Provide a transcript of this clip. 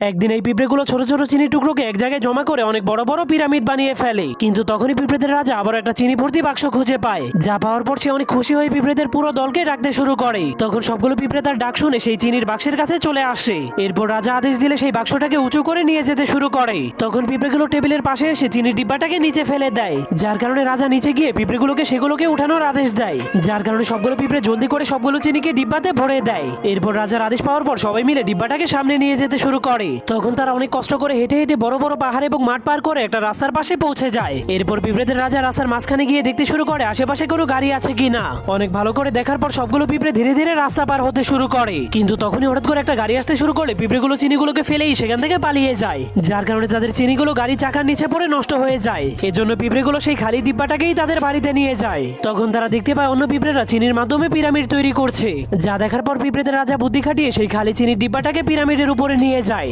একদিন এই পিঁপড়েগুলো ছোট ছোট চিনির টুকরোকে এক জায়গায় জমা করে অনেক বড় বড় পিরামিড বানিয়ে ফেলে। কিন্তু তখনই পিঁপড়েদের রাজা আবার একটা চিনি ভর্তি বাক্স খুঁজে পায়, যা পাওয়ার পর সে অনেক খুশি হয়ে পিঁপড়েদের পুরো দলকে ডাকতে শুরু করে। তখন সবগুলো পিঁপড়ে তার ডাক শুনে সেই চিনির বাক্সের কাছে চলে আসে। এরপর রাজা আদেশ দিলে সেই বাক্সটাকে উঁচু করে নিয়ে যেতে শুরু করে। তখন পিঁপড়েগুলো টেবিলের পাশে এসে চিনির ডিব্বাটাকে নিচে ফেলে দেয়, যার কারণে রাজা নিচে গিয়ে পিঁপড়েগুলোকে সেগুলোকে উঠানোর আদেশ দেয়, যার কারণে সবগুলো পিঁপড়ে জলদি করে সবগুলো চিনিকে ডিব্বাতে ভরে দেয়। এরপর রাজার আদেশ পাওয়ার পর সবাই মিলে ডিব্বাটাকে সামনে নিয়ে যেতে শুরু করে। তখন তারা অনেক কষ্ট করে হেঁটে হেঁটে বড় বড় পাহাড় এবং মাঠ পার করে একটা রাস্তার পাশে পৌঁছে যায়। এরপর পিঁপড়েদের রাজা রাস্তার মাঝখানে গিয়ে দেখতে শুরু করে আশেপাশে কোনো গাড়ি আছে কিনা। অনেক ভালো করে দেখার পর সবগুলো পিঁপড়ে ধীরে ধীরে রাস্তা পার হতে শুরু করে। কিন্তু তখনই হঠাৎ করে একটা গাড়ি আসতে শুরু করে পিঁপড়েগুলো চিনিগুলোকে ফেলেই সেখান থেকে পালিয়ে যায়, যার কারণে তাদের চিনিগুলো গাড়ি চাকার নিচে পড়ে নষ্ট হয়ে যায়। এজন্য পিঁপড়েগুলো সেই খালি ডিব্বাটাকেই তাদের বাড়িতে নিয়ে যায়। তখন তারা দেখতে পায় অন্য পিঁপড়েরা চিনির মাধ্যমে পিরামিড তৈরি করছে, যা দেখার পর পিঁপড়েদের রাজা বুদ্ধি খাটিয়ে সেই খালি চিনির ডিব্বাটাকে পিরামিডের উপরে নিয়ে যায়।